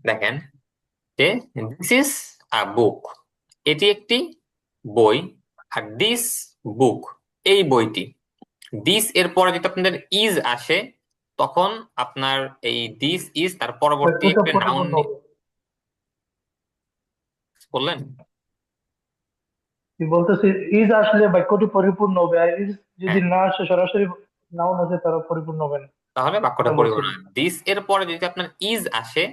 দেখেন যে this is a বুক, এটি একটি বই। আর দিস বুক, এই বইটি। দিস এর পরে যদি আপনাদের ইজ আসে, তখন আপনার এই দিস ইজ তার পরবর্তী বাক্যটা একটা নাউন পরিপূর্ণ হবে। বললেন। কি বলতেছি, ইজ আসলে বাক্যটি পরিপূর্ণ হবে, আর ইজ যদি হ্যাঁ, না আসে, সরাসরি নাউন আসে, তারা পরিপূর্ণ হবে না। তাহলে বাক্যটা এটা পরিপূর্ণ। বলছিলাম। দিস এর পরে যদি আপনার ইজ আসে,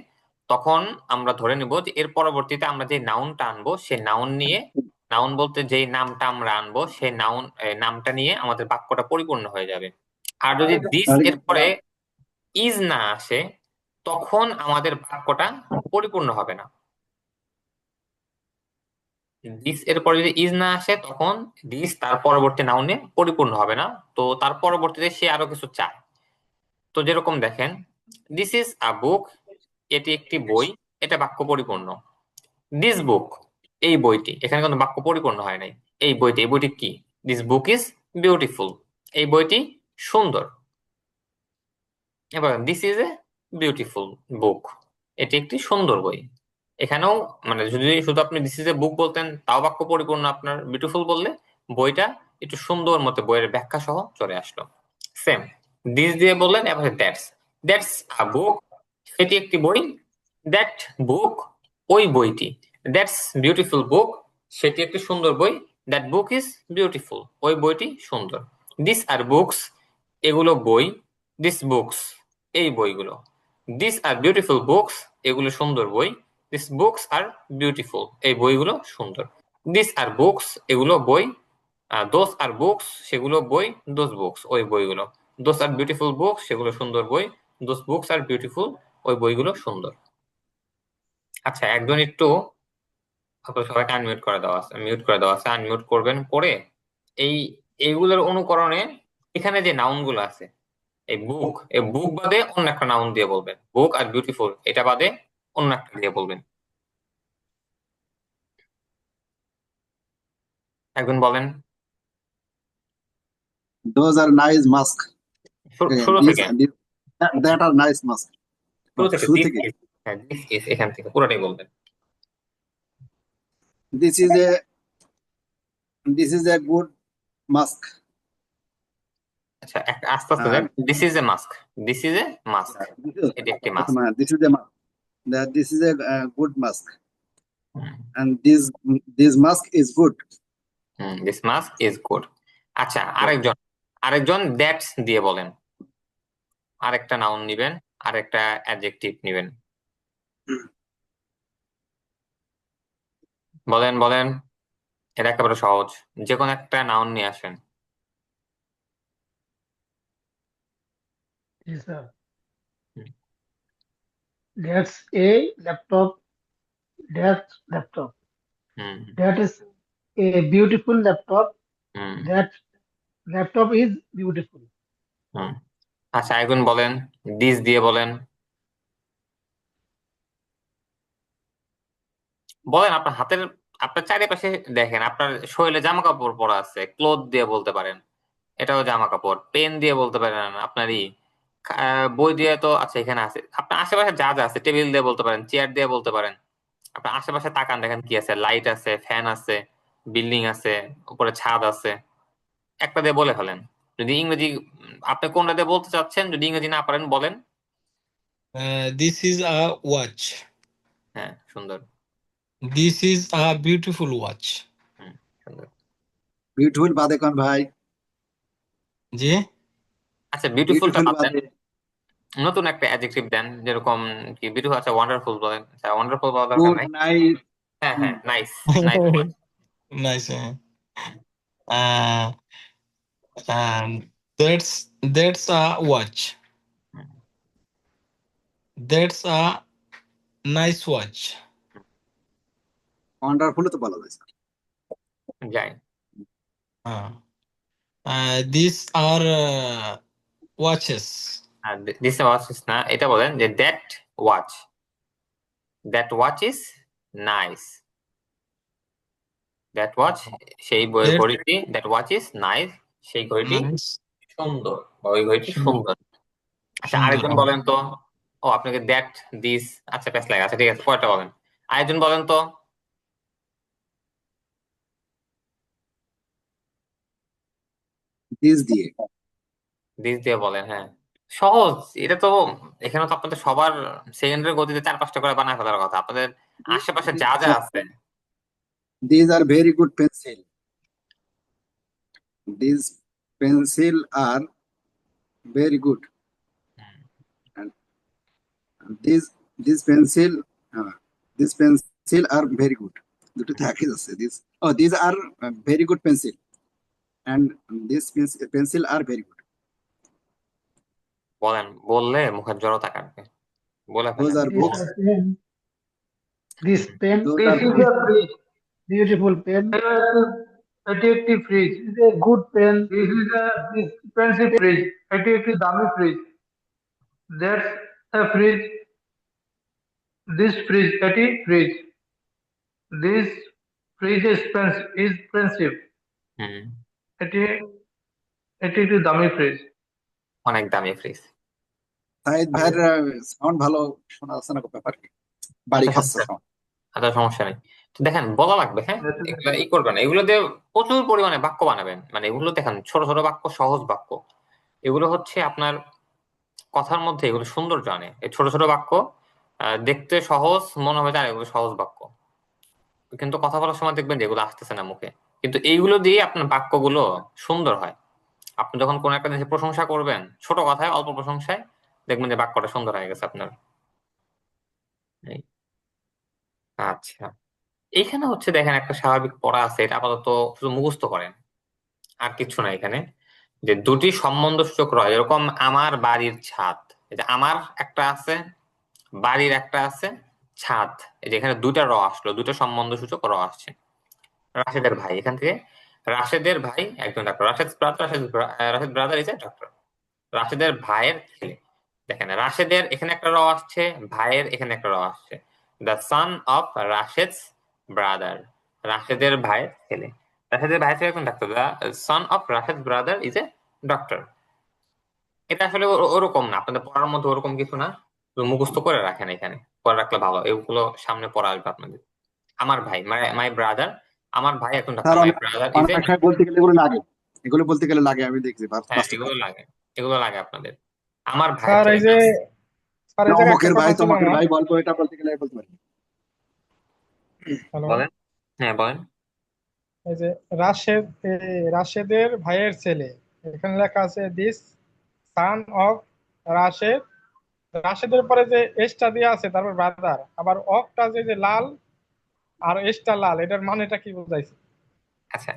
তখন আমরা ধরে নিব যে এর পরবর্তীতে আমরা যে নাউনটা আনবো, সে নাউন নিয়ে, নাউন বলতে যেই নামটা আমরা আনবো সেই নামটা নিয়ে আমাদের বাক্যটা পরিপূর্ণ হয়ে যাবে। আর যদি দিস তাহলে এর পরে ইজ না আসে, তখন আমাদের বাক্যটা পরিপূর্ণ হবে না। দিস এর পরে যদি ইজ না আসে, তখন দিস তার পরবর্তী নাউনে পরিপূর্ণ হবে না। তো তার পরবর্তীতে সে আরো কিছু চায়। তো যেরকম দেখেন, দিস ইজ আ বুক, এটি একটি বই, এটা বাক্য পরিপূর্ণ। দিস বুক, এই বইটি, এখানে কোনো বাক্য পরিপূর্ণ হয় নাই। এই বইটি, এই বইটি কি? দিস বুক ইজ বিউটিফুল, এই বইটি সুন্দর। এবার this is a beautiful book, এটি একটি সুন্দর বই। এখানেও মানে যদি শুধু আপনি দিস ইজ এ বুক বলতেন, তাও বাক্য পরিপূর্ণ। আপনার বিউটিফুল বললে বইটা একটু সুন্দর মতো বইয়ের ব্যাখ্যা সহ চলে আসলো। সেম, দিস দিয়ে বললেন, এবার দ্যাটস, দ্যাটস আ বুক, সেটি একটি বই। দ্যাট বুক, ওই বইটি। দ্যাটস বিউটিফুল বুক, সেটি একটি সুন্দর বই। দ্যাট বুক ইজ বিউটিফুল, ওই বইটি সুন্দর। দিস আর বুকস, এগুলো বই। দিস বুকস, এই বইগুলো। দিস আর বিউটিফুল বুকস, এগুলো সুন্দর বই। দিস বুকস আর বিউটিফুল, এই বইগুলো সুন্দর। দিস আর বুকস, এগুলো বই। দোস আর বুকস, সেগুলো বই। দোস বুকস, ওই বইগুলো। দোস আর বিউটিফুল বুকস, সেগুলো সুন্দর বই। দোস বুকস আর বিউটিফুল, ওই বইগুলো সুন্দর। আচ্ছা, একজন একটু, আপনার সবাইকে আনমিউট করে দেওয়া আছে, মিউট করে দেওয়া আছে, আনমিউট করবেন করে এই এইগুলোর অনুকরণে এখানে যে নাউন গুলো আছে, এই বুক বাদে অন্য একটা নাউন দিয়ে বলবেন। বুক আর বিউটিফুল এটা বাদে অন্য একটা দিয়ে বলবেন। একজন বলেন। those are nice mask. শুরু These থেকে, that are nice mask. শুরু থেকে শুরু দিস থেকে ইজ, হ্যাঁ দিস ইজ, এখান থেকে পুরোটাই বলবেন। this is a this is a good mask. আচ্ছা, একটা আস্তে আস্তে দেন। Uh, this is a mask, this is a mask, এটি একটি mask. this is a mask. This is a good mask, and this mask is good. This mask is good. আচ্ছা, Good. আরেকজন, আরেকজন that's দিয়ে বলেন। আরেকটা নাউন নিবেন, আরেকটা অ্যাডজেক্টিভ নিবেন। বলেন বলেন, এটা একেবারে সহজ। যে কোনো একটা নাউন নিয়ে আসেন। জি sir. Hmm, that's a laptop. That's laptop. Hmm, that is a beautiful laptop. Hmm, that laptop is beautiful. Hmm. আচ্ছা, এখন বলেন, দিস দিয়ে বলেন। বলেন আপনার হাতের, আপনার চারিপাশে দেখেন, আপনার শরীরে জামা কাপড় পরা আছে, ক্লোথ দিয়ে বলতে পারেন, এটাও জামা কাপড়। পেন দিয়ে বলতে পারেন, আপনারই বই দিয়ে তো আচ্ছা এখানে আছে। আপনার আশেপাশে যা যা আছে, টেবিল দিয়ে বলতে পারেন, চেয়ার দিয়ে বলতে পারেন। আপনার আশেপাশে তাকান, দেখেন কি আছে, লাইট আছে, ফ্যান আছে, বিল্ডিং আছে, উপরে ছাদ আছে। একটা দিয়ে বলে ফেলেন। যদি ইংরেজি, আপনি কোনটা দিয়ে বলতে চাচ্ছেন, যদি ইংরেজি না পারেন বলেন। This is a watch. হ্যাঁ, সুন্দর। This is a beautiful watch. হুম, সুন্দর। Beautiful বাদে কোন ভাই? জি, আচ্ছা, বিউটিফুলটা Beautiful বাদ দেন, বাদে নতুন একটা অ্যাডজেক্টিভ দেন। যেরকম কি বিউটিফুল, আচ্ছা ওয়ান্ডারফুল বলেন। আচ্ছা, ওয়ান্ডারফুল বলা দরকার good নাই। night. হ্যাঁ হুম, হ্যাঁ, nice, nice. nice. Uh, that's a watch. That's a nice watch. wonderful তো বলা যায়। যাই। Uh, these are watches. আর দিস ওয়াচ ইজ না, এটা বলেন যে that watch, that watch is nice. That watch, সেই That's ঘড়িটি, দ্যাট ওয়াচ ইজ নাইস, সেই ঘড়িটি nice. সুন্দর, বা ওই ঘড়িটি সুন্দর। সুন্দর। আচ্ছা, সুন্দর। আরেকজন বলেন তো। ও আপনাকে দ্যাট দিস, আচ্ছা প্যাস লাগে, আচ্ছা ঠিক আছে, পরেরটা বলেন। আরেকজন বলেন তো। this দিয়ে। দিস দিয়ে বলেন, হ্যাঁ সহজ এটা তো। এখানে তো আপনাদের সবার সেকেন্ডের গতিতে 4-5টা করে বানায় ফেলার কথা, আপনাদের আশেপাশে যা যা আছে। These are very good pencil. These pencil are very good. And these pencil, uh, these pencil are very good. দুটোতে একই আছে this. Oh, these are very good pencil. And these pencil are very good. বলেন, বললে মুখের জড়তা কাটবে, বলে Those ফেলেন। are This books. pen, this pen, Those this are is a fridge, beautiful pen. এটি একটি fridge, is a good pen. This is a expensive fridge. এটি একটি দামি fridge. That's a fridge. This fridge, এটি fridge. This fridge is expensive. হুম, এটি এটি একটি দামি ফ্রিজ। অনেক দামি ফ্রিজ। সাইদ ভাইয়ের সাউন্ড ভালো শোনা যাচ্ছে না, ব্যাপার কি বাড়ি আচ্ছা খাচ্ছে সমস্যা, sound। আচ্ছা সমস্যা নেই। তো দেখেন বলা লাগবে, হ্যাঁ এগুলো ই করবেন, এগুলো দিয়ে প্রচুর পরিমাণে বাক্য বানাবেন। মানে এগুলো দেখেন ছোট ছোট বাক্য, সহজ বাক্য, এগুলো হচ্ছে আপনার কথার মধ্যে এগুলো সৌন্দর্য আনে। এই ছোট ছোট বাক্য দেখতে সহজ মনে হয়, আর এগুলো সহজ বাক্য, কিন্তু কথা বলার সময় দেখবেন যে এগুলো আসতেছে না মুখে, কিন্তু এইগুলো দিয়ে আপনার বাক্যগুলো সুন্দর হয়। আপনি যখন কোন একটা জিনিসের প্রশংসা করবেন, ছোট কথায় অল্প প্রশংসায়, দেখবেন যে বাক্যটা সুন্দর হয়ে গেছে আপনার। এই, আচ্ছা এইখানে হচ্ছে দেখেন একটা স্বাভাবিক পড়া আছে, এটা আপাতত শুধু মুখস্থ করেন, আর কিছু না এখানে। যে দুটি সম্বন্ধসূচক রয়, এরকম আমার বাড়ির ছাদ, এই যে আমার একটা আছে, বাড়ির একটা আছে, ছাদ, এই যে এখানে দুইটা র আসলো, দুটো সম্বন্ধসূচক র আসছে। রাশেদের ভাই, এখান থেকে রাশেদের ভাই একজন ডাক্তার, Rashed brother is a doctor. রাশেদের ভাইয়ের ছেলে, দেখেন রাশেদের এখানে একটা র আসছে, ভাইয়ের এখানে একটা র আসছে। The son of Rashed's brother, রাশেদের ভাইয়ের ছেলে। রাশেদের ভাইয়ের ছেলে একজন doctor, the son of Rashed brother is a doctor. এটা আসলে ওরকম না, আপনাদের পড়ার মধ্যে ওরকম কিছু না, শুধু মুখস্থ করে রাখেন, এখানে পড়ে রাখলে ভালো, এগুলো সামনে পড়া আসবে আপনাদের। আমার ভাই, মাই ব্রাদার, আমার ভাই একজন ডাক্তার, স্যার মাই অনেক ব্রাদার ইজ অনেক এ। সময় বলতে গেলে এগুলো লাগে, এগুলো বলতে গেলে লাগে, আমি দেখছি হ্যাঁ বাস্তবে। এগুলো লাগে, এগুলো লাগে আপনাদের। আমার ভাইয়ের স্যার ছেলে এই যে স্যার না, এই জায়গায় একটা অমুকের কথা ভাই ছিল তমকের আমার। ভাই গল্প এটা বলতে গেলে বলতে পারি। হ্যালো, বলেন, হ্যাঁ বলেন। এই যে রাশেদের ভাইয়ের ছেলে, এখানে লেখা আছে দিস সান অফ রাশেদ। রাশেদের পরে যে এসটা দেওয়া আছে, তারপর ব্রাদার, আবার অফটা যে লাল আর এসটা লাল, এটার মানেটা কি বোঝাইছে? আচ্ছা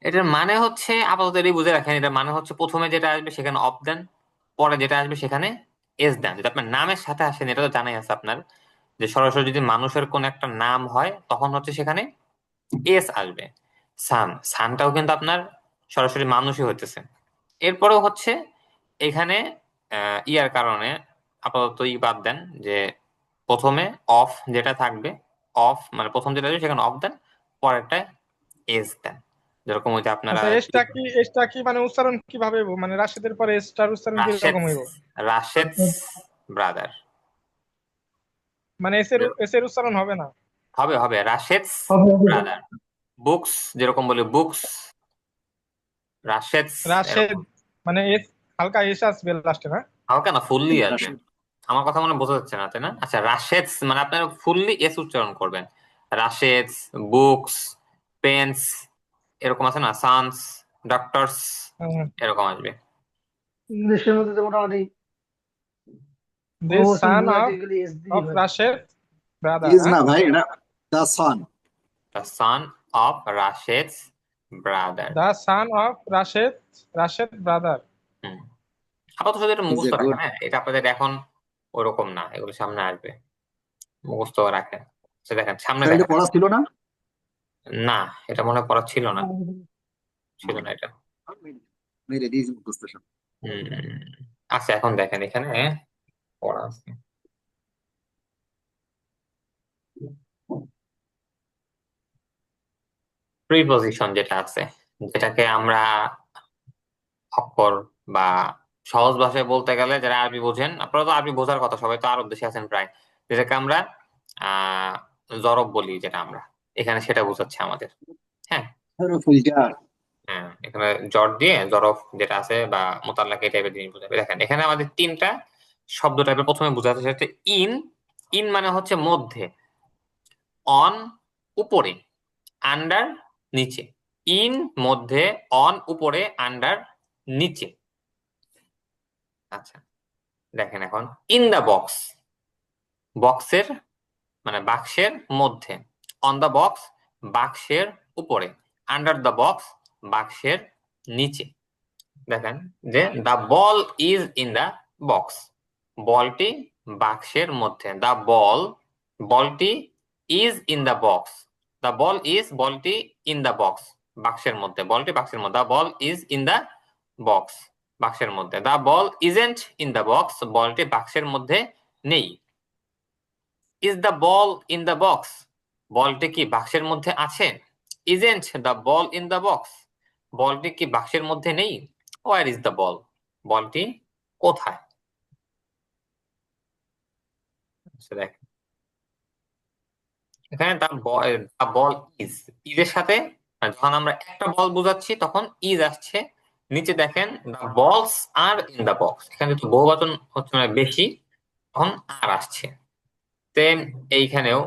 এটার মানে হচ্ছে আপাতত এটাই বুঝে রাখেন, এটার মানে হচ্ছে প্রথমে যেটা আসবে সেখানে অফ দেন, পরে যেটা আসবে সেখানে এস দেন। যদি আপনার নামের সাথে আসেন, এটা তো জানাই আছে আপনার, যে সরাসরি যদি মানুষের কোন একটা নাম হয় তখন হচ্ছে সেখানে এস আসবে। সানটাও কিন্তু আপনার সরাসরি মানুষই হইতেছে। এরপরেও হচ্ছে এখানে ইয়ার কারণে আপাতত ই বাদ দেন, যে প্রথমে অফ যেটা থাকবে, অফ মানে প্রথম যেটা আসবে সেখানে অফ দেন, পরেরটায় এস দেন। যেরকম ওই যে আপনারা আচ্ছা, এসটা কি মানে উচ্চারণ কিভাবে হইব? মানে রাশেদের পরে এসটার উচ্চারণ রাশেদ, কিরকম হইব? রাশেদ ব্রাদার, মানে এসের উচ্চারণ হবে না? হবে হবে রাশেদ হবে হবে। ব্রাদার। বুকস যেরকম বলি বুকস, রাশেদ, রাশেদ এরকম। মানে এস, হালকা এস আসবে লাস্টে, না? হালকা না, ফুললি আসবে। রাশেদ। আমার কথা মনে বোঝা যাচ্ছে না তাই না? আচ্ছা রাশেদ মানে আপনারা ফুললি এস উচ্চারণ করবেন। রাশেদ, বুকস, পেন্স, এরকম আছে না, সানস, ডক্টরস, এরকম আসবে। ইংলিশের মধ্যে তো মোটামুটি দিস বহুবচন সান বোঝাতে অফ গেলে এস দিয়ে হয়। রাশেদ ব্রাদার, ইজ হ্যাঁ। না ভাই, এটা the son. The son of Rashed's brother. The son of Rashed brother. Hmm, আপাতত শুধু এটা ইজ এ মুখস্থ গুড। রাখেন, হ্যাঁ এটা আপনাদের এখন ওরকম না, এগুলো সামনে আসবে, মুখস্থ রাখেন। আচ্ছা দেখেন সামনে স্যার এটা দেখেন। পড়া ছিল না? না এটা মনে হয় পড়া ছিল না, ছিল না এটা। মেরে দিয়েছি মুখস্থ সব। হম, আচ্ছা এখন দেখেন এখানে পড়া আছে। প্রিপজিশন যেটা আছে, যেটাকে আমরা অক্ষর বা সহজ ভাষায় বলতে গেলে যারা আরবি বোঝেন, আপনারা তো আরবি বোঝার কথা, সবাই তো আরব দেশে আছেন প্রায়, যেটাকে আমরা আহ জরব বলি, যেটা আমরা এখানে সেটা বোঝাচ্ছে আমাদের। হ্যাঁ, حروف الجر হ্যাঁ, এখানে জর দিয়ে জরফ যেটা আছে বা মোতাল্লাক এই টাইপের জিনিস বোঝাবে। দেখেন এখানে আমাদের তিনটা শব্দ টাইপের প্রথমে বোঝাতে, সেটা হচ্ছে ইন। ইন মানে হচ্ছে মধ্যে, অন উপরে, আন্ডার নিচে। ইন মধ্যে, অন উপরে, আন্ডার নিচে। আচ্ছা, দেখেন এখন ইন দা বক্স, বক্সের মানে বাক্সের মধ্যে, অন দা বক্স বাক্সের উপরে, আন্ডার দা বক্স বাক্সের নিচে। দেখেন যে the ball is in the box, বলটি বাক্সের মধ্যে। দা বল, বলটি is in the box, the ball is, বলটি ইন দা বক্স বাক্সের মধ্যে, বলটি বাক্সের মধ্যে। The ball is in the box বাক্সের মধ্যে। The ball isn't in the box, বলটি বাক্সের মধ্যে নেই। Is the ball in the box, বলটি কি বাক্সের মধ্যে আছে? Isn't the ball in the box, বলটি কি বাক্সের মধ্যে নেই। ওয়ার ইজ দ্য বল, বলটি কোথায়? আচ্ছা, দেখেন এখানে দ্য বল ইজ, ইজের সাথে যখন আমরা একটা বল বোঝাচ্ছি তখন ইজ আসছে। নিচে দেখেন দ্য বলস আর ইন দ্য বক্স, এখানে তো বহুবচন হচ্ছে মানে বেশি, তখন আর আসছে। সেম এইখানেও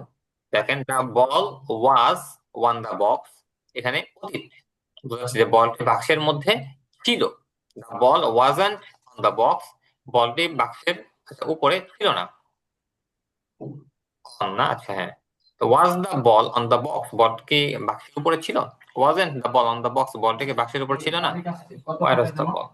দেখেন the ball was on the box, এখানে অতীত বোঝাচ্ছে যে বলটি বাক্সের মধ্যে ছিল। The ball wasn't on the box, বলটি বাক্সের উপরে ছিল না। On না, আচ্ছা হ্যাঁ, was the ball on the box, বলটি কি বাক্সের উপরে ছিল? Wasn't the ball on the box, বলটি কি বাক্সের উপরে ছিল না। Where was the ball.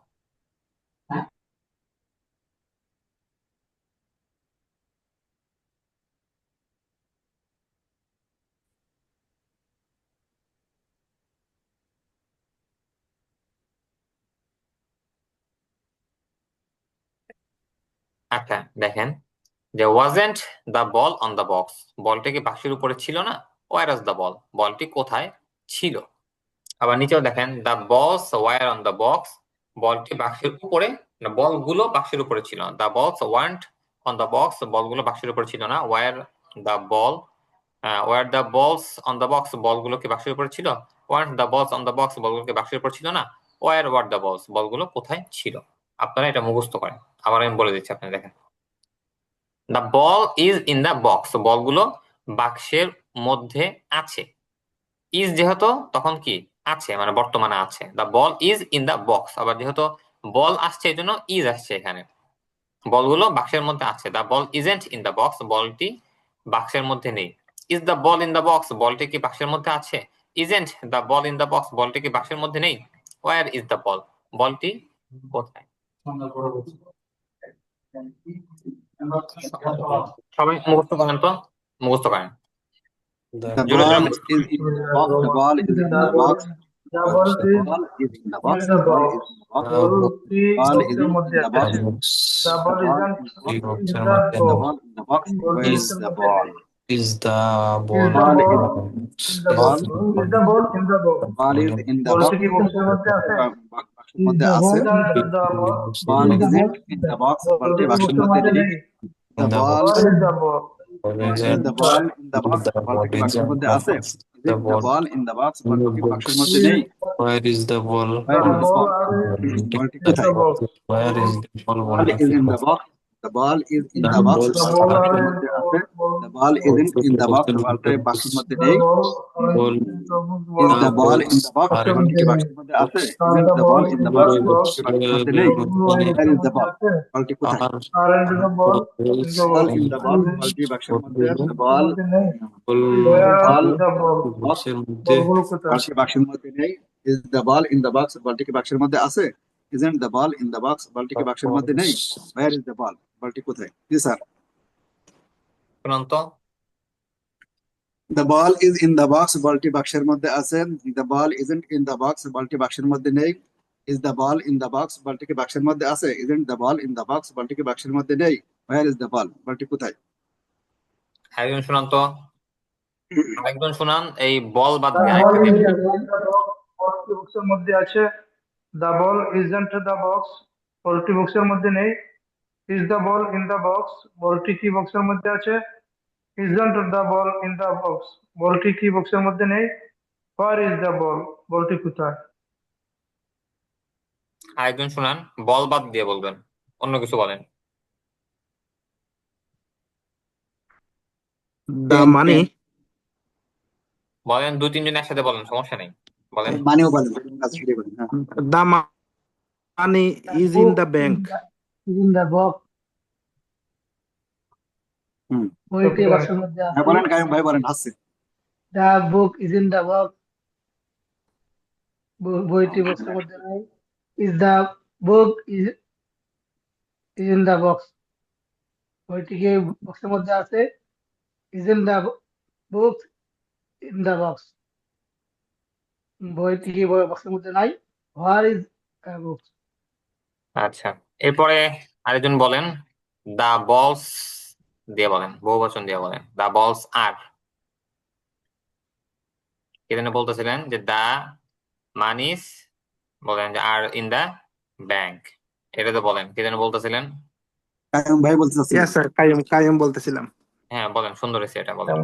আচ্ছা, দেখেন যে wasn't the ball on the box, বলটি কি বাক্সের উপরে ছিল না। ওয়ার ওয়াজ দ্য বল, বলটি কোথায় ছিল। আবার নিচেও দেখেন দ্য বলস ওয়ার অন দ্য বক্স, বলটি বাক্সের উপরে, না বলগুলো বাক্সের উপরে ছিল। দ্য বলস ওয়ান্ট অন দ্য বক্স, বলগুলো বাক্সের উপরে ছিল না। Were the ball, were the balls on the box, বলগুলো কি বাক্সের উপরে ছিল। Weren't the balls on the box, বলগুলো কি বাক্সের উপরে ছিল না। ওয়ার ওয়ার দ্য বলস, বলগুলো কোথায় ছিল। আপনারা এটা মুখস্থ করেন, আবার আমি বলে দিচ্ছি, আপনি দেখেন the ball is in the box, বলগুলো বাক্সের মধ্যে আছে। ইজ যেহেতু তখন কি আছে, মানে বর্তমানে আছে। The ball is in the box, আবার যেহেতু বল আসছে এই জন্য ইজ আসছে এখানে। বলগুলো বাক্সের মধ্যে আছে। The ball isn't in the box, বলটি বাক্সের মধ্যে নেই। Is the ball in the box, বলটি কি বাক্সের মধ্যে আছে। Isn't the ball in the box, বলটি কি বাক্সের মধ্যে নেই। ওয়ার ইজ দ্য বল, বলটি কোথায়। সবাই মুখস্থ করেন তো, মুখস্থ করেন The জোরে জোরে ball মুখস্থ is in the box. The ball is in the box. The ball The is ball is in the box. in The the ball box. is in the box. বলটি Ball is বক্সের in মধ্যে the আছে। box. The The ball ball isn't in the box. in the The box. ball in the box. বলটি Where is বক্সের the মধ্যে ball? নেই। Is the Is ball the Ball ball is in the box? ball. Is the ball in the box? Ball is in the box. বলটি কি বক্সের মধ্যে আছে? বাক্সের মধ্যে আছে। Isn't the ball Ball in the isn't box? in the box. বলটি বলটি কি বাক্সের বক্সের মধ্যে মধ্যে নেই। নেই? The ball What is the ball? is the ball in the box. বলটি কি বাক্সের মধ্যে আছে। Is it the ball in the box? বলটি কি বাক্সের মধ্যে নেই। Where is the ball? Where The is the ball ball? বলটি in the কোথায়। box. Where is the ball? Ball is in the box. The ball is in The the box. ball The বলটি ball বাক্সের are মধ্যে আছে। The ball isn't in the box. বলটি বাক্সের মধ্যে নেই। ball Is the the ball ball in the box? are in বলটি কি বাক্সের মধ্যে আছে। Isn't the the ball ball in in the the box? box. বলটি বাক্সের মধ্যে নেই। Where is the ball? বলটি কোথায়। Aren't the ball in the Ball box? in the box. বলটি বাক্সের মধ্যে। The ball Where are ball the ball? box. বক্সের মধ্যে বলগুলো কোথায়? বলটি বাক্সের মধ্যে নেই। Is the ball in the box? বলটি কি বাক্সের মধ্যে আছে। Isn't the ball in the box? বলটি কি বাক্সের মধ্যে নেই। Where is the ball? বলটি কোথায়। জি স্যার। শুনুন তো, The ball is in the box. বলটি বাক্সের মধ্যে আছে। The ball isn't in the box. বলটি বাক্সের মধ্যে নেই। Is the ball in the box? বলটি কি বাক্সের মধ্যে আছে। Isn't the ball in the box? বলটি কি বাক্সের মধ্যে নেই। Where is the ball? বলটি কোথায়। একজন শুনান তো, আরেকজন শুনান, এই বল বাদ The দিয়ে ball আরেকটা is দিয়ে। in the box. বলটি বক্সের মধ্যে আছে। The ball isn't the box. বলটি বক্সের মধ্যে নেই। Is the ball in the box, বলটি কি বক্সের মধ্যে আছে? Isn't the ball in the box, বলটি কি বক্সের মধ্যে নেই। হোয়ার ইজ দ্য বল, বলটি কোথায়? আরেকজন শুনান, বল বাদ দিয়ে বলবেন, অন্য কিছু বলেন। The পেন money, পেন বলেন, দুই তিনজন একসাথে বলেন, সমস্যা নেই, বলেন। মানিও বলেন, কাজ সেটাই বলেন, হ্যাঁ। the money is in book the bank. Is in the box, hmm, বইটি বক্সের মধ্যে হ্যাঁ আছে। বলেন কায়ুম ভাই, বলেন, হাসছে। The book is in the box, বইটি বক্সের মধ্যে নাই। Is the book is in the box, বইটি কি বক্সের মধ্যে আছে। Is in the book in the box, বইটি কি বক্সের মধ্যে নাই। হোয়ার ইজ বুক, আচ্ছা, এরপরে আরেকজন বলেন, দা বলস দিয়ে বলেন, বহুবচন দিয়ে বলেন, দা বলস আর। এখানে বলতেছিলেন যে দা মানিস, বলেন যে আর ইন দা ব্যাংক, এটা তো বলেন, কি যেন বলতেছিলেন। কায়ুম ভাই বলতে চাচ্ছিলেন। Yes, sir. কায়ুম বলতেছিলাম। হ্যাঁ বলেন, সুন্দর হয়েছে, এটা বলেন।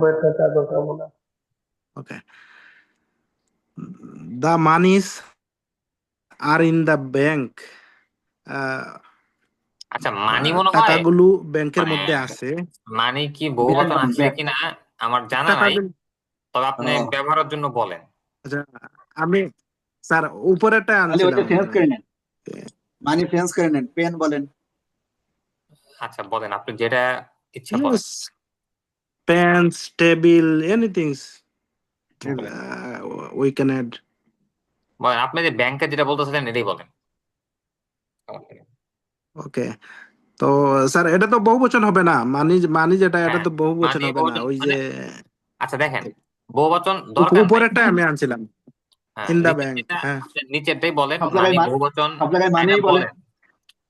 Okay. The monies are in the bank. আচ্ছা, মানি মনে হয়, টাকাগুলো ব্যাংকের মানে মধ্যে আছে। মানি কি বহুবচন ব্যাংক আছে ব্যাংক কিনা আমার জানা নাই, টাকাগুলো, তবে আপনি ব্যবহারের জন্য বলেন। আচ্ছা, আমি স্যার উপরেরটা তাহলে আনছিলাম। ওইটা চেঞ্জ করে নেন, মানি চেঞ্জ করে নেন, পেন বলেন। আচ্ছা বলেন, আপনি যেটা ইচ্ছা বলেন। Yes, pens, table, anything. বলেন। We can add. বলেন, আপনি যে ব্যাংকে যেটা বলতেছিলেন এটাই বলেন। ওকে, তো স্যার এটা তো বহুবচন হবে না, মানি মানি যেটা, এটা হ্যাঁ, তো বহুবচন মানি হবে না, বহুবচন ওই যে মানে, আচ্ছা দেখেন, বহুবচন দরকার নাই। উপরেরটাই আমি আনছিলাম, হ্যাঁ, ইন দা নিচের ব্যাংক। যেটা, হ্যাঁ, আপনি নিচেরটাই বলেন, সব জায়গায় মানি বহুবচন, সব জায়গায় এটা মানিই বলেন, বলেন।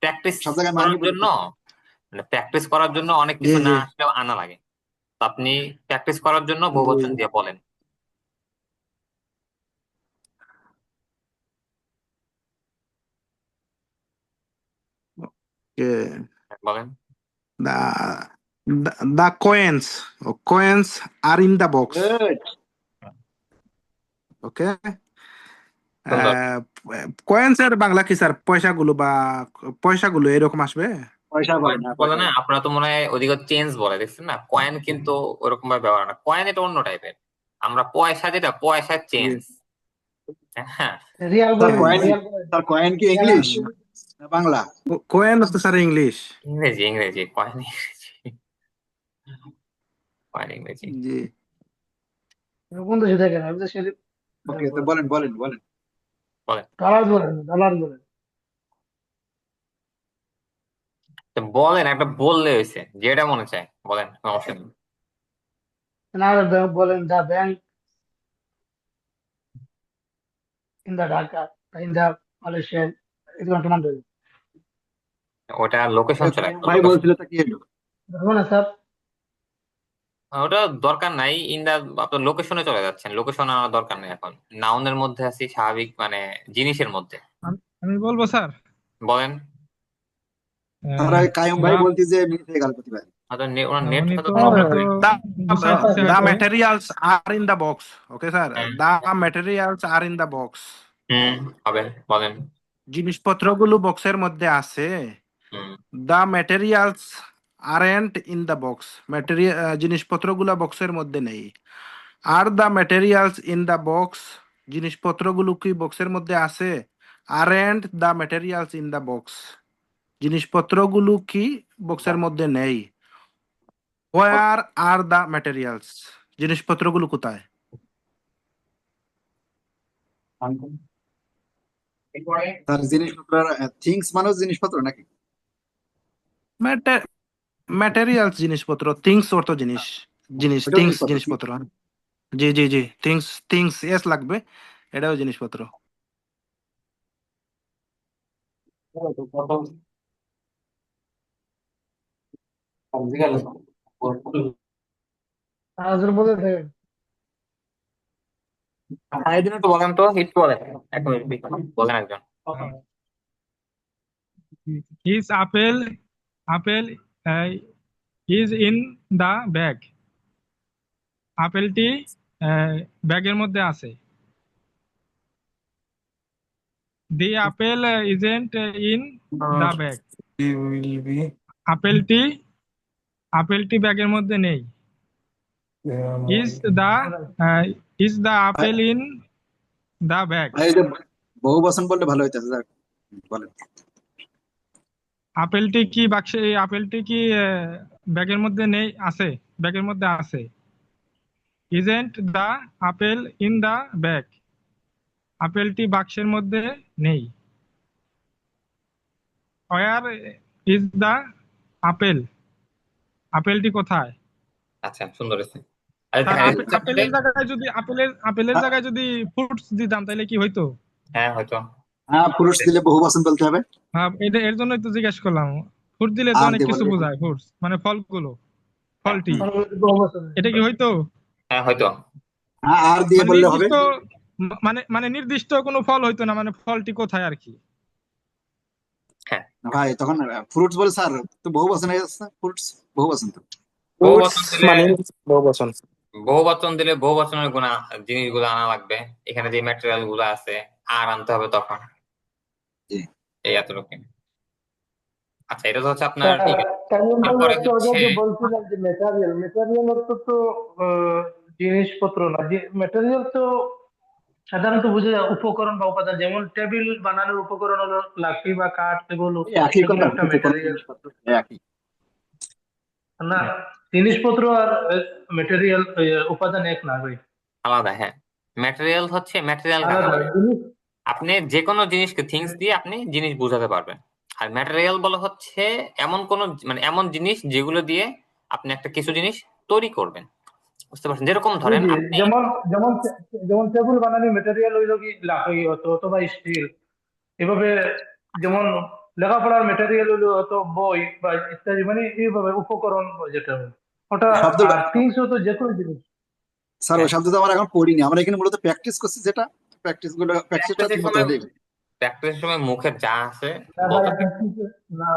প্র্যাকটিস সব জায়গায় মানি করার বলে জন্য, থাকেন। মানে প্র্যাকটিস করার জন্য অনেক জি কিছু না জি আসলেও আনা লাগে, তো আপনি প্র্যাকটিস করার জন্য জি বহুবচন দিয়ে বলেন। বলেন। দা দা coins are in the box. Good. ওকে, সুন্দর। কয়েন্স এর বাংলা কি স্যার? পয়সাগুলো বা পয়সাগুলো এরকম আসবে? পয়সা বলেন, কয়েন হ্যাঁ বলে পয়সা না, বলেন। আপনারা তো মনে হয় ওদিকে চেঞ্জ বলে, দেখছেন না, কয়েন কিন্তু ওরকম ভাবে ব্যবহার না, কয়েন এটা অন্য টাইপের, আমরা পয়সা যেটা, পয়সা জি, চেঞ্জ। হ্যাঁ, রিয়াল স্যার বলেন, কয়েন, রিয়াল বলেন, স্যার কয়েন কি রিয়াল ইংলিশ আনছি। না বাংলা? কোয়েন তো স্যার ইংলিশ। ইংরেজি, ইংরেজি কয়েন, ইংরেজি কয়েন ইংরেজি। জি, কোন দেশে দেখেন, আমি দেশের ওকে, তো বলেন বলেন বলেন। বলেন, ডলার বলেন, ডলার বলেন। তো বলেন, একটা বললে হয়েছে, যেটা মনে চায় বলেন, সমস্যা নেই। না বলেন, the bank in the Dhaka, in the Malaysia, এরকম একটা নাম দেবেন। ওটা লোকেশন চলে, কায়ুম একটা ভাই লোকেশন, বলছিল তা কি হলো? দেখো না স্যার, ওটা দরকার নাই, আপনার লোকেশনে চলে যাচ্ছেন, লোকেশন আনার দরকার নেই এখন, নাউনের মধ্যে আছি, স্বাভাবিক মানে জিনিসের মধ্যে। আমি বলবো স্যার। বলেন। স্যার ওই কায়ুম ভাই দা বলতে যে মিনিট হয়ে গেল প্রতিবার। হয়তো ওনার নেট উনি হয়তো তো প্রবলেম হয়তো হয়। দা গুছাইতেছে দা হয়তো। Materials are in the box. Okay sir, হ্যাঁ, the materials are in the box. Hmm, হবে, বলেন। জিনিসপত্রগুলো বক্সের মধ্যে আছে। Hmm, the materials aren't in the box, জিনিসপত্রগুলো বক্সের মধ্যে নেই। Are the materials in the box, জিনিসপত্রগুলো কি বক্সের মধ্যে আছে? Aren't the materials in the box, জিনিসপত্রগুলো কি বক্সের মধ্যে নেই। হোয়ার আর দা ম্যাটেরিয়ালস, জিনিসপত্রগুলো কোথায়? স্যার জিনিসপত্র, থিংস মানে জিনিসপত্র নাকি? ম্যাটেরিয়ালস জিনিসপত্র, থিংস অর্থ জিনিস, ওটাও থিংস জিনিসপত্র কি? জিনিসপত্র। জি জি জি, থিংস, থিংস এস লাগবে, এটাও জিনিসপত্র। আরেকজন বলে দেখেন। এই জন্য তো বলেন, তো একটু বলেন, এক মিনিট বলেন একজন। His apple is in the bag. আপেলটি ব্যাগের মধ্যে আছে। The apple isn't in the Or bag. he will be আপেলটি আপেলটি ব্যাগের মধ্যে নেই। Is the apple in the bag. ভাই এই যে বহু বচন বললে ভালো হইতেছে স্যার, বলেন। আপেলটি কি ব্যাগের মধ্যে নেই? আছে, ব্যাগের মধ্যে আছে। Isn't the apple in the bag. আপেলটি বাক্সের মধ্যে নেই। Where is the apple? আপেলটি কোথায়? আচ্ছা, সুন্দর হয়েছে। আচ্ছা স্যার, দেখেন, এটা হচ্ছে আসলে আপেলের জায়গায় যদি ফ্রুটস দিতাম তাহলে কি হইতো? হ্যাঁ হয়তো। হ্যাঁ, পুরুষ দিলে বহু বচন বলতে হবে। এটা এর জন্যই তো জিজ্ঞেস করলাম। ফ্রুট দিলে তো আর অনেক দিয়ে কিছু বললে বোঝায়, ফ্রুটস মানে ফলগুলো, হ্যাঁ ফলটি। বহুবচন। এটা কি হইতো? হ্যাঁ হয়তো। হ্যাঁ আর দিয়ে মানে বললে হবে। নির্দিষ্ট মানে নির্দিষ্ট কোনো ফল হইতো না, মানে ফলটি কোথায় আর কি। হ্যাঁ, ভাই তখন ফ্রুটস বলে স্যার, তো বহু বচন হয়ে যাচ্ছে, ফ্রুটস বহু বচন তো। বহু Fruits বচন দিলে মানে বহুবচন। বহু বচনের গুণা জিনিসগুলো আনা লাগবে। এখানে যে ম্যাটেরিয়াল গুলো আছে আর আনতে হবে তখন। জি। এই এতটুকু। আচ্ছা, এটা তো হচ্ছে আপনার স্যার, আমি তারপরে একটু আগে হচ্ছে যে বলছিলাম যে ম্যাটেরিয়াল অর্থ তো জিনিসপত্র না, যে ম্যাটেরিয়াল তো সাধারণত বোঝা যায় উপকরণ বা উপাদান, যেমন টেবিল বানানোর উপকরণ হলো লাকড়ি বা কাঠ, এগুলো এই একই এগুলো কথা, একটা উপকরণ ম্যাটেরিয়াল জিনিসপত্র একই। না। জিনিসপত্র আর ম্যাটেরিয়াল উপাদান এক না ভাই, আলাদা। হ্যাঁ, ম্যাটেরিয়াল হচ্ছে ম্যাটেরিয়াল কাকে আলাদা বলে? জিনিস। আপনি যে কোনো জিনিসকে থিংস দিয়ে আপনি জিনিস বোঝাতে পারবেন। আর ম্যাটেরিয়াল বলা হচ্ছে এমন কোন মানে এমন জিনিস যেগুলো দিয়ে আপনি একটা কিছু জিনিস তৈরি করবেন। বুঝতে পারছেন? যেরকম জি ধরেন জি, আপনি যেমন যেমন যেমন টেবিল বানানোর ম্যাটেরিয়াল হইলো কি লাকড়ি হতো অথবা স্টিল, এভাবে। যেমন লেখাপড়ার ম্যাটেরিয়াল হলো হয়তো বই বা ইত্যাদি, মানে এইভাবে উপকরণ যেটা হয় ওটা। শব্দটা আর থিংস হতো যে কোনো জিনিস। স্যার, ওই হ্যাঁ, শব্দটা আমরা এখন পড়িনি, আমরা এখানে মূলত প্র্যাকটিস করছি, যেটা প্র্যাকটিসটা ঠিক প্র্যাকটিসের মতো সময় হলেই। মুখে যা আছে না ভাই, বলতে পারেন না,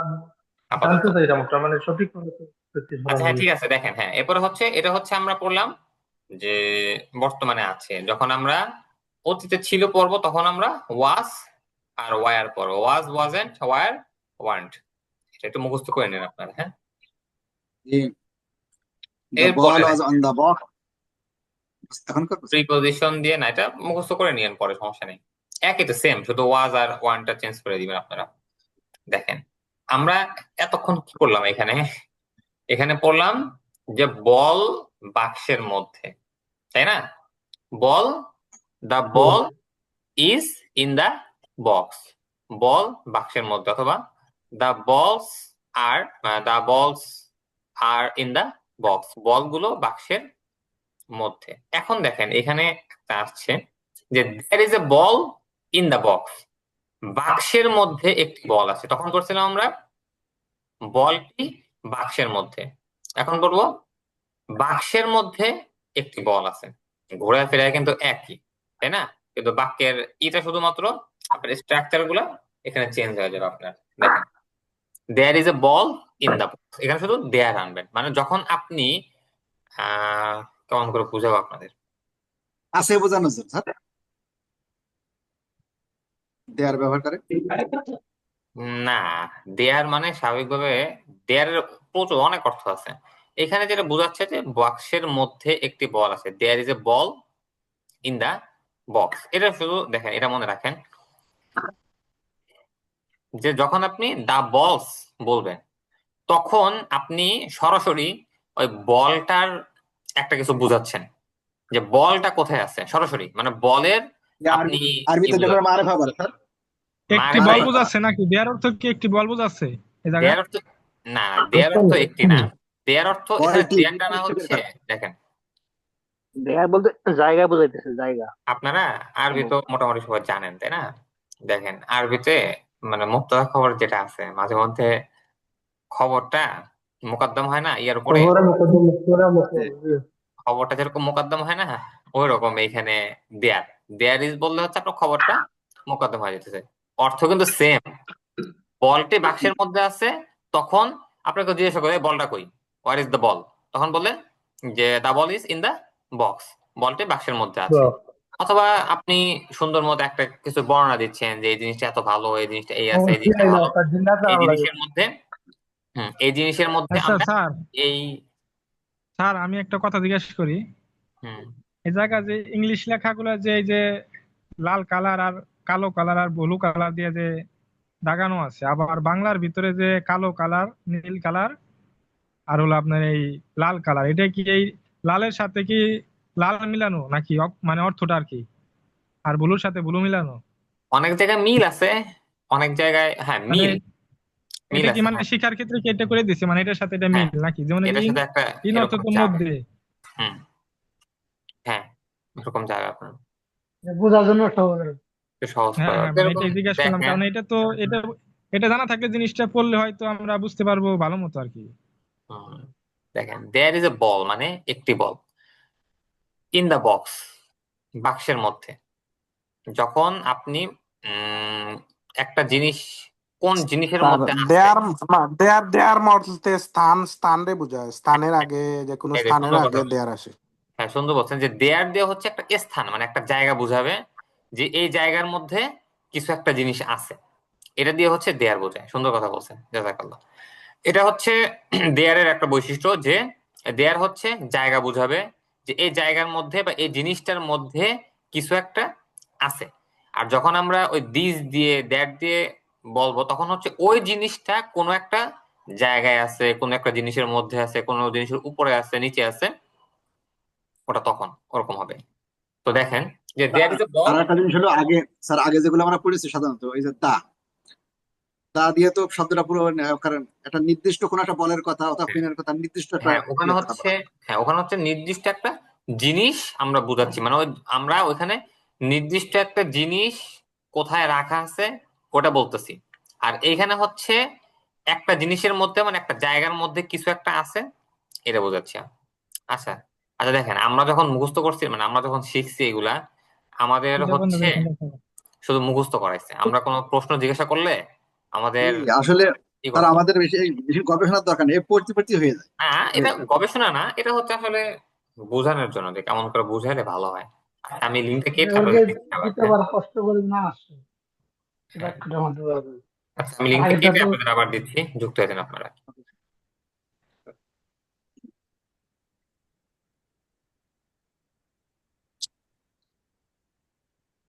আপাতত। জানতে চাইলাম ওটা, মানে সঠিক প্র্যাকটিস করা আচ্ছা হ্যাঁ, হবে। ঠিক আছে। দেখেন, হ্যাঁ, এরপরে হচ্ছে এটা হচ্ছে আমরা পড়লাম যে বর্তমানে আছে। যখন আমরা অতীতে ছিল পড়বো তখন আমরা ওয়াজ আর ওয়ার পড়বো। ওয়াজ, ওয়াজেন্ট, ওয়ার, ওয়ান্ট। এটা একটু মুখস্থ করে নিন আপনারা। হ্যাঁ, দ্য বল এরপরে ওয়াজ দেখেন অন দ্য বক্স, এখন করবো স্যার। প্রিপোজিশন দিয়ে না, এটা মুখস্থ করে নিয়েন, পরে সমস্যা নেই। একই তো, সেম, শুধু ওয়াজ আর ওয়ানটা চেঞ্জ করে দিবেন আপনারা। দেখেন, আমরা এতক্ষণ কি করলাম এখানে? এখানে পড়লাম যে বল বাক্সের মধ্যে, তাই না? বল, the ball is in the box. Ball বাক্সের মধ্যে, অথবা দ্য বলস আর ইন দ্য বক্স। বলগুলো বাক্সের মধ্যে। এখন দেখেন এখানে একটা আসছে যে there is a ball in the box. বাক্সের মধ্যে একটি বল আছে। তখন করছিলাম আমরা বলটি বাক্সের মধ্যে। এখন বলবো বাক্সের মধ্যে একটি বল আছে। ঘোরা ফেরায় কিন্তু একই, তাই না? কিন্তু বাক্যের এটা শুধুমাত্র আপনার স্ট্রাকচার গুলা এখানে চেঞ্জ হয়ে যাবে আপনার। দেখেন, there is a ball in the box, এখানে শুধু দেয়ার আনবেন। মানে যখন আপনি কেমন করে বুঝাবো আপনাদের? আছে বোঝানোর জন্য স্যার দেয়ার ব্যবহার করে। না, দেয়ার মানে স্বাভাবিকভাবে দেয়ারের প্রচুর অনেক অর্থ আছে। এখানে যেটা বোঝাচ্ছে যে বক্সের মধ্যে একটি বল আছে, there is a ball in the box. এটা শুধু দেখেন, এটা মনে রাখেন যে যখন আপনি দা বলস বলবেন তখন আপনি সরাসরি ওই বলটার একটা কিছু বুঝাচ্ছেন, যে বলটা কোথায় আছে সরাসরি, মানে বলের আপনি কি আরবিতে দেখো বুঝাচ্ছেন? মারেফা বলে স্যার। একটি মারেফা বল মারেফা বোঝাচ্ছে নাকি? দেয়ার অর্থ কি একটি বল বোঝাচ্ছে এই জায়গায়? দেয়ার অর্থ না, দেয়ার অর্থ একটি না। দেয়ার অর্থ এখানে কয়টি দেয়ারটা না হচ্ছে, দেখেন দেয়া বলতে জায়গা বোঝাইতেছে, জায়গা। আপনারা আরবি তো মোটামুটি সবাই জানেন, তাই না? দেখেন আরবিতে মানে মুক্তদা খবর যেটা আছে, মাঝে মধ্যে খবরটা মোকদ্দম হয় না ইয়ার উপরে। খবরে মুকদ্দম, পুরা যে খবরটা যেরকম মোকদ্দম হয় না, ওই রকম এইখানে দেয়ার ইজ বললে হচ্ছে আপনার খবরটা মোকদ্দম হয়ে যেতেছে। অর্থ কিন্তু সেম, বলটি বাক্সের মধ্যে আছে, তখন আপনাকে জিজ্ঞাসা করে বলটা কই, হোয়ার ইজ দ্য বল, তখন বললেন যে the ball is in the box, বলটি বাক্সের মধ্যে আছে। অথবা আপনি সুন্দর মতো একটা কিছু বর্ণনা দিচ্ছেন যে এই জিনিসটা এত ভালো, এই জিনিসটা এই আছে, এই জিনিসটা ভালো, এই জিনিসের মধ্যে এই জিনিসের মধ্যে আচ্ছা আমরা স্যার, এই স্যার আমি একটা কথা জিজ্ঞেস করি। হুম এই জায়গায় যে ইংলিশ লেখাগুলো যে এই যে লাল কালার আর কালো কালার আর ব্লু কালার দিয়ে যে দাগানো আছে, আবার বাংলার ভিতরে যে কালো কালার, নীল কালার আর হলো আপনার এই লাল কালার, এটা কি এই লালের সাথে কি লাল মিলানো নাকি মানে অর্থটা আর কি, আর ব্লুর সাথে ব্লু মিলানো? অনেক জায়গায় মিল আছে, অনেক জায়গায় হ্যাঁ মানে মিল এটা কি আছে, মানে হ্যাঁ শিক্ষার ক্ষেত্রে কি এটা করে দিছে, মানে এটার সাথে এটা হ্যাঁ মিল নাকি, যেমন এই যে এটার সাথে একটা ইন অর্থ এরকম তো যাবে, মধ্যে। হুম হ্যাঁ এরকম যাবে আপনার, বোঝার জন্য সহজ হবে। একটু সহজ হ্যাঁ করে হ্যাঁ, মানে এরকম এটাই জিজ্ঞেস করলাম, দেখেন। কারণ এটা তো এটা এটা জানা থাকলে জিনিসটা পড়লে হয়তো আমরা বুঝতে পারবো ভালো মতো আর কি। হুম, দেখেন দেয়ার ইজ এ বল মানে একটি বল, ইন দ্য বক্স বাক্সের মধ্যে, যখন আপনি উম একটা জিনিস কোন জিনিসের স্যার মধ্যে আছে, দেয়ার দেয়ার দেয়ার বলতে স্থান, স্থান রে বোঝায়, স্থানের আগে যে কোনো এই যে স্থানের সুন্দর কথা আগে বলছেন, দেয়ার আসে। হ্যাঁ সুন্দর বলছেন যে দেয়ার দেয়া হচ্ছে একটা স্থান মানে একটা জায়গা বুঝাবে, যে এই জায়গার মধ্যে কিছু একটা জিনিস আছে, এটা দিয়ে হচ্ছে দেয়ার বোঝায়, সুন্দর কথা বলছেন, জাযাকাল্লাহ। এটা হচ্ছে দেয়ারের একটা বৈশিষ্ট্য যে দেয়ার হচ্ছে জায়গা বুঝাবে, যে এই জায়গার মধ্যে বা এই জিনিসটার মধ্যে কিছু একটা আছে। আর যখন আমরা ওই দিস দিয়ে দ্যাট দিয়ে বলবো, তখন হচ্ছে ওই জিনিসটা কোনো একটা জায়গায় আছে, কোনো একটা জিনিসের মধ্যে আছে, কোনো জিনিসের উপরে আছে, নিচে আছে, ওটা তখন ওরকম হবে। তো দেখেন যে দেয়ার ইজ এ বল, আর একটা জিনিস হলো আগে, স্যার আগে যেগুলো আমরা পড়েছি সাধারণত এই যে দা, দা দিয়ে তো শব্দটা পুরো কারণ একটা নির্দিষ্ট কোন একটা বলের কথা অথবা পেনের কথা নির্দিষ্ট একটা হ্যাঁ ওখানে ইয়ের কথা হচ্ছে, বলা। হ্যাঁ ওখানে হচ্ছে নির্দিষ্ট একটা জিনিস আমরা বুঝাচ্ছি, মানে ওই আমরা ওইখানে নির্দিষ্ট একটা জিনিস কোথায় রাখা আছে ওটা বলতেছি। আর এইখানে হচ্ছে একটা জিনিসের মধ্যে মানে একটা জায়গার মধ্যে কিছু একটা আছে, এটা বোঝাচ্ছি। আচ্ছা আচ্ছা দেখেন আমরা যখন মুখস্থ করছি মানে আমরা যখন শিখছি এগুলা, আমাদের এটা বন্ধ হচ্ছে করে ফেলো, ফেলো। শুধু মুখস্থ করাইছে, আমরা কোনো প্রশ্ন জিজ্ঞাসা করলে আমাদের আসলে ই স্যার করতে হবে। আমাদের বেশি বেশি গবেষণার দরকার নেই, পড়তে পড়তে হয়ে যায়। না এটা গবেষণা না, এটা হচ্ছে আসলে বোঝানোর জন্য যে কেমন করে বুঝাইলে ভালো হয়। আচ্ছা, আমি লিঙ্কটা যে কেটে ওই আপনাদের যে দিচ্ছি আবার, হ্যাঁ দ্বিতীয়বার কষ্ট করে না আসছে, হ্যাঁ। ব্যাখ্যাটা আমাদের হবে। আচ্ছা আমি আর লিঙ্কটা আগেরটা কেটে তো আপনাদের আবার দিচ্ছি, যুক্ত হয়ে যান আপনারা।